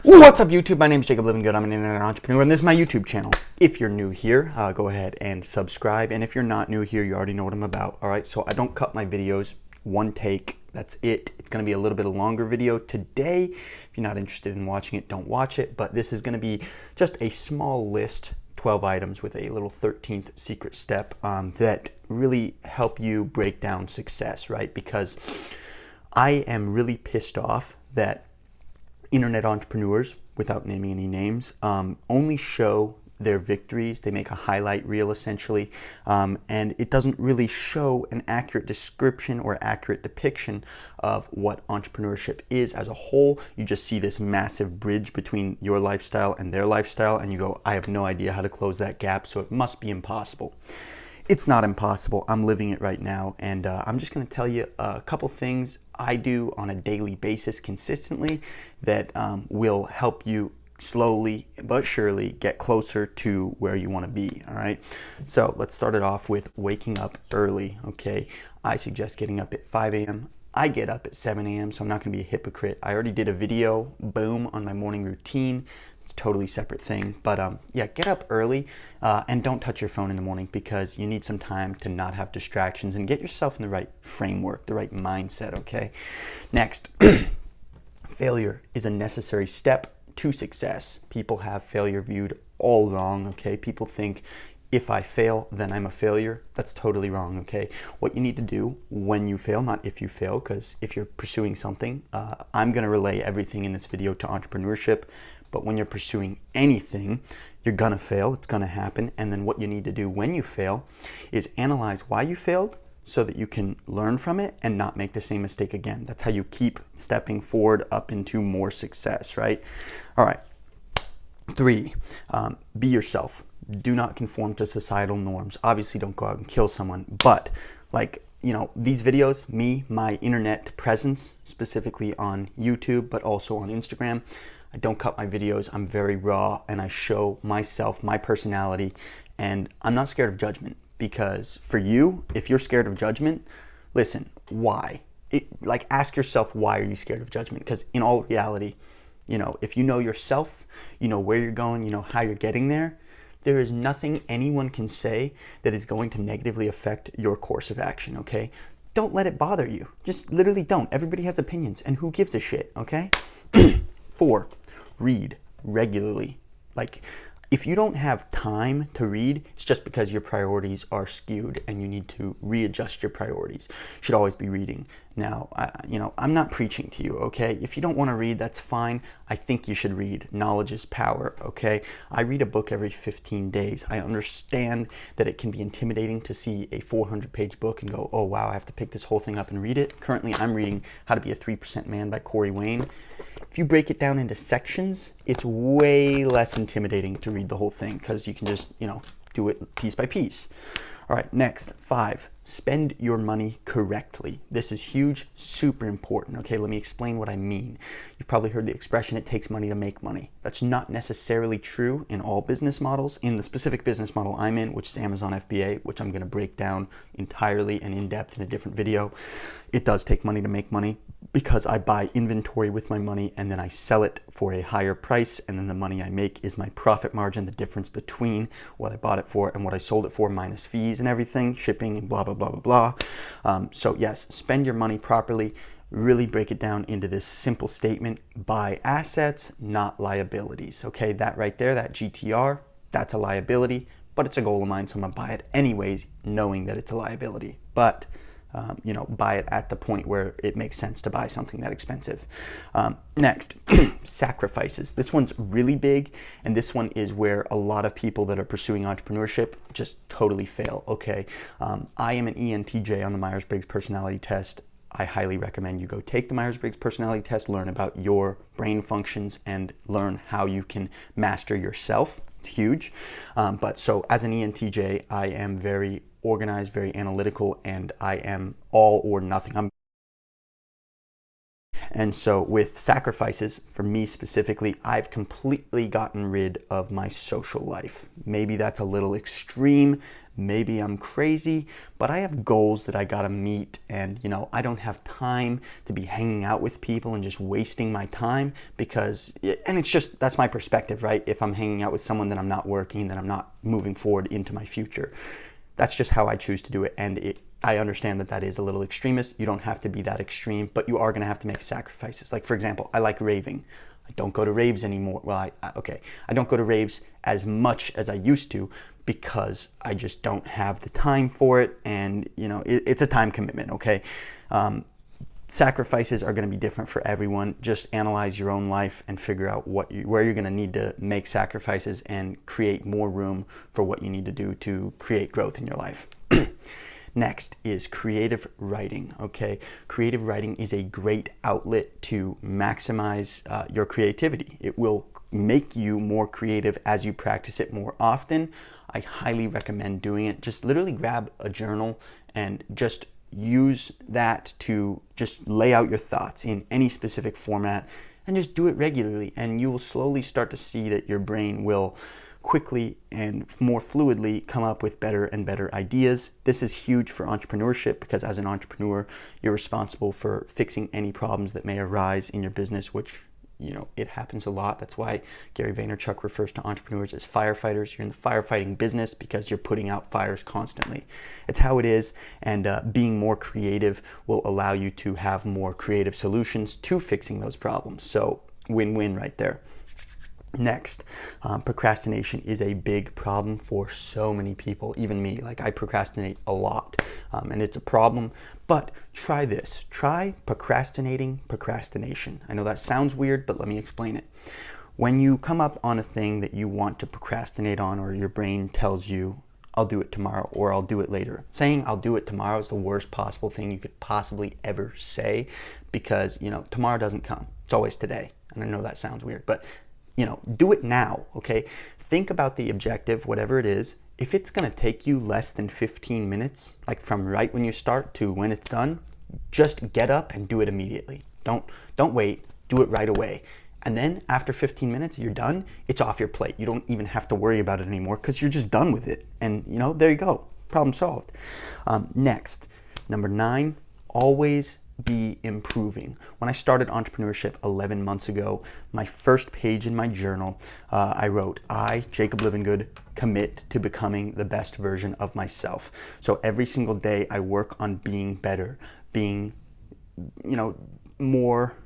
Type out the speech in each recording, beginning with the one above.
What's up, YouTube? My name is Jacob Living Good. I'm an internet entrepreneur, and this is my YouTube channel. If you're new here, go ahead and subscribe. And if you're not new here, you already know what I'm about. All right, so I don't cut my videos. One take, that's it. It's going to be a little bit of a longer video today. If you're not interested in watching it, don't watch it. But this is going to be just a small list, 12 items with a little 13th secret step that really help you break down success, right? Because I am really pissed off that internet entrepreneurs, without naming any names, only show their victories. They make a highlight reel essentially, and it doesn't really show an accurate description or accurate depiction of what entrepreneurship is as a whole. You just see this massive bridge between your lifestyle and their lifestyle, and you go, I have no idea how to close that gap, so it must be impossible. It's not impossible. I'm living it right now, and I'm just going to tell you a couple things I do on a daily basis consistently that will help you slowly but surely get closer to where you want to be. All right, so let's start it off with waking up early. Okay, I suggest getting up at 5 a.m. I get up at 7 a.m. so I'm not going to be a hypocrite. I already did a video, boom, on my morning routine. It's a totally separate thing, but yeah, get up early and don't touch your phone in the morning because you need some time to not have distractions and get yourself in the right framework, the right mindset. Okay, next, failure is a necessary step to success. People have failure viewed all wrong. Okay, people think if I fail, then I'm a failure. That's totally wrong, okay? What you need to do when you fail, not if you fail, because if you're pursuing something, I'm gonna relay everything in this video to entrepreneurship, but when you're pursuing anything, you're gonna fail, it's gonna happen, and then what you need to do when you fail is analyze why you failed so that you can learn from it and not make the same mistake again. That's how you keep stepping forward up into more success, right? All right, 3, be yourself. Do not conform to societal norms. Obviously, don't go out and kill someone, but like, you know, these videos, my internet presence, specifically on YouTube, but also on Instagram, I don't cut my videos. I'm very raw and I show myself, my personality, and I'm not scared of judgment because for you, if you're scared of judgment, listen, why? Like, ask yourself, why are you scared of judgment? Because in all reality, you know, if you know yourself, you know where you're going, you know how you're getting there, there is nothing anyone can say that is going to negatively affect your course of action, okay? Don't let it bother you. Just literally don't. Everybody has opinions, and who gives a shit, okay? 4, read regularly. Like, if you don't have time to read, it's just because your priorities are skewed and you need to readjust your priorities. You should always be reading. Now, you know, I'm not preaching to you, okay? If you don't want to read, that's fine. I think you should read. Knowledge is power, okay? I read a book every 15 days. I understand that it can be intimidating to see a 400-page book and go, oh, wow, I have to pick this whole thing up and read it. Currently, I'm reading How to Be a 3% Man by Corey Wayne. If you break it down into sections, it's way less intimidating to read the whole thing because you can just, you know, do it piece by piece. All right, next, 5, spend your money correctly. This is huge, super important. Okay, let me explain what I mean. You've probably heard the expression, it takes money to make money. That's not necessarily true in all business models. In the specific business model I'm in, which is Amazon FBA, which I'm gonna break down entirely and in depth in a different video, it does take money to make money because I buy inventory with my money and then I sell it for a higher price, and then the money I make is my profit margin, the difference between what I bought it for and what I sold it for minus fees and everything, shipping and blah, blah, blah, blah, blah. So yes, spend your money properly. Really break it down into this simple statement: buy assets, not liabilities. Okay, that right there, that GTR, that's a liability, but it's a goal of mine, so I'm gonna buy it anyways, knowing that it's a liability. But you know, buy it at the point where it makes sense to buy something that expensive. Next, sacrifices. This one's really big, and this one is where a lot of people that are pursuing entrepreneurship just totally fail. Okay, I am an ENTJ on the Myers-Briggs personality test. I highly recommend you go take the Myers-Briggs personality test, learn about your brain functions, and learn how you can master yourself. It's huge. But so as an ENTJ, I am very organized, very analytical, and I am all or nothing. And so with sacrifices, for me specifically, I've completely gotten rid of my social life. Maybe that's a little extreme, maybe I'm crazy, but I have goals that I gotta meet, and I don't have time to be hanging out with people and just wasting my time and it's just, that's my perspective, right? If I'm hanging out with someone, then I'm not working, then I'm not moving forward into my future. That's just how I choose to do it, and I understand that is a little extremist. You don't have to be that extreme, but you are going to have to make sacrifices. Like, for example, I like raving. I don't go to raves anymore. Well, I don't go to raves as much as I used to because I just don't have the time for it, and it's a time commitment, okay? Sacrifices are going to be different for everyone. Just analyze your own life and figure out where you're going to need to make sacrifices and create more room for what you need to do to create growth in your life. Next is creative writing, okay? Creative writing is a great outlet to maximize your creativity. It will make you more creative as you practice it more often. I highly recommend doing it. Just literally grab a journal and just use that to just lay out your thoughts in any specific format, and just do it regularly, and you will slowly start to see that your brain will quickly and more fluidly come up with better and better ideas. This is huge for entrepreneurship because as an entrepreneur, you're responsible for fixing any problems that may arise in your business, which it happens a lot. That's why Gary Vaynerchuk refers to entrepreneurs as firefighters. You're in the firefighting business because you're putting out fires constantly. It's how it is, and being more creative will allow you to have more creative solutions to fixing those problems. So win-win right there. Next, procrastination is a big problem for so many people, even me. Like, I procrastinate a lot, and it's a problem, but try this. Try procrastination. I know that sounds weird, but let me explain it. When you come up on a thing that you want to procrastinate on, or your brain tells you, I'll do it tomorrow, or I'll do it later. Saying I'll do it tomorrow is the worst possible thing you could possibly ever say, because, tomorrow doesn't come. It's always today. And I know that sounds weird, but do it now, okay? Think about the objective, whatever it is. If it's gonna take you less than 15 minutes, like from right when you start to when it's done, just get up and do it immediately. Don't wait, do it right away. And then after 15 minutes, you're done, it's off your plate. You don't even have to worry about it anymore because you're just done with it. And there you go, problem solved. Next, number 9, always be improving. When I started entrepreneurship 11 months ago, my first page in my journal, I wrote, I, Jacob Livingood, commit to becoming the best version of myself. So every single day I work on being better, being, more,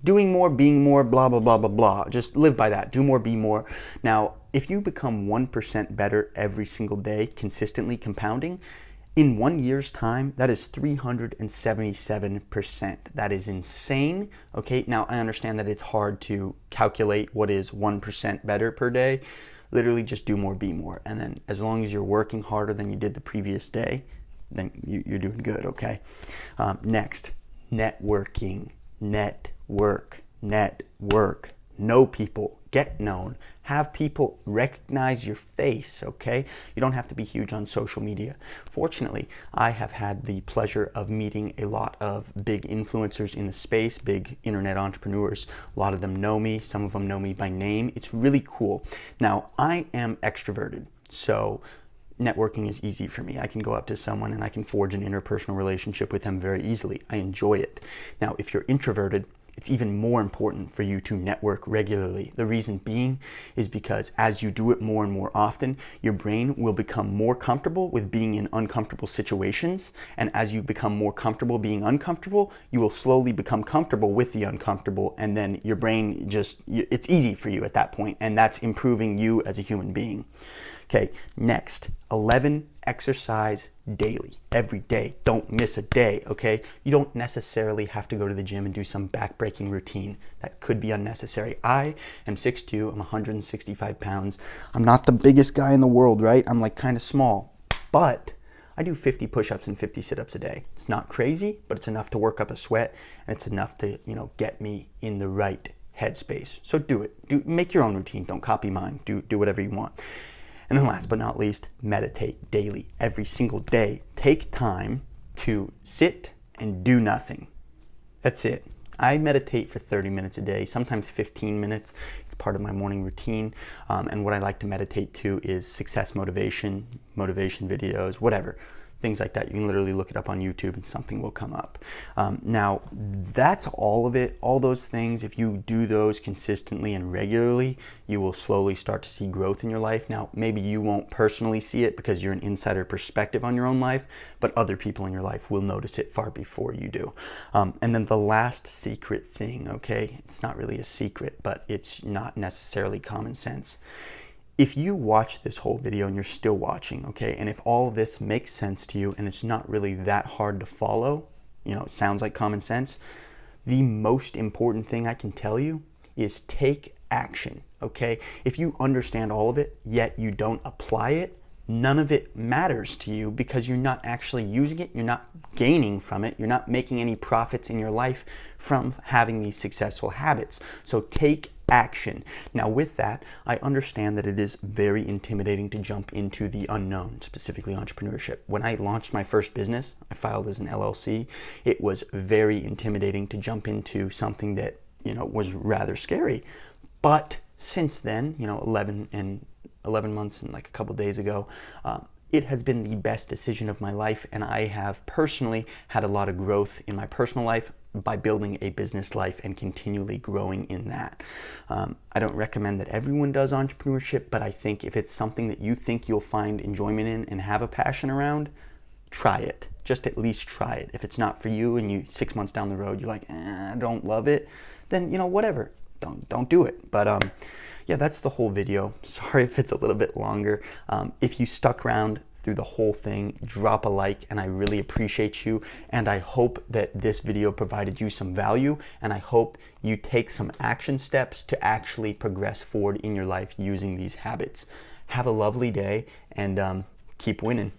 doing more, being more, blah, blah, blah, blah, blah. Just live by that. Do more, be more. Now, if you become 1% better every single day, consistently compounding, in 1 year's time, that is 377%. That is insane. Okay, now I understand that it's hard to calculate what is 1% better per day. Literally just do more, be more. And then as long as you're working harder than you did the previous day, then you're doing good, okay? Next, networking. Network. Know people. Get known. Have people recognize your face, okay? You don't have to be huge on social media. Fortunately, I have had the pleasure of meeting a lot of big influencers in the space, big internet entrepreneurs. A lot of them know me. Some of them know me by name. It's really cool. Now, I am extroverted, so networking is easy for me. I can go up to someone and I can forge an interpersonal relationship with them very easily. I enjoy it. Now, if you're introverted, it's even more important for you to network regularly. The reason being is because as you do it more and more often, your brain will become more comfortable with being in uncomfortable situations. And as you become more comfortable being uncomfortable, you will slowly become comfortable with the uncomfortable. And then your brain it's easy for you at that point. And that's improving you as a human being. Okay, next, 11, exercise daily, every day. Don't miss a day, okay? You don't necessarily have to go to the gym and do some back-breaking routine. That could be unnecessary. I am 6'2", I'm 165 pounds. I'm not the biggest guy in the world, right? I'm like kind of small, but I do 50 push-ups and 50 sit-ups a day. It's not crazy, but it's enough to work up a sweat, and it's enough to, get me in the right headspace. So do it. Make your own routine. Don't copy mine. Do whatever you want. And then last but not least, meditate daily, every single day. Take time to sit and do nothing. That's it. I meditate for 30 minutes a day, sometimes 15 minutes. It's part of my morning routine. And what I like to meditate to is success motivation videos, whatever. Things like that. You can literally look it up on YouTube and something will come up. Now, that's all of it. All those things, if you do those consistently and regularly, you will slowly start to see growth in your life. Now, maybe you won't personally see it because you're an insider perspective on your own life, but other people in your life will notice it far before you do. And then the last secret thing, okay? It's not really a secret, but it's not necessarily common sense. If you watch this whole video and you're still watching, okay, and if all of this makes sense to you and it's not really that hard to follow, it sounds like common sense, the most important thing I can tell you is take action, okay? If you understand all of it, yet you don't apply it, none of it matters to you because you're not actually using it, you're not gaining from it, you're not making any profits in your life from having these successful habits. So take action. Now with that, I understand that it is very intimidating to jump into the unknown, specifically entrepreneurship. When I launched my first business, I filed as an LLC, it was very intimidating to jump into something that, was rather scary. But since then, 11 months and like a couple days ago, it has been the best decision of my life, and I have personally had a lot of growth in my personal life by building a business life and continually growing in that. I don't recommend that everyone does entrepreneurship, but I think if it's something that you think you'll find enjoyment in and have a passion around, try it. Just at least try it. If it's not for you and 6 months down the road you're like, I don't love it, then whatever. Don't do it. But yeah, that's the whole video. Sorry if it's a little bit longer. If you stuck around through the whole thing, drop a like, and I really appreciate you. And I hope that this video provided you some value, and I hope you take some action steps to actually progress forward in your life using these habits. Have a lovely day, and keep winning.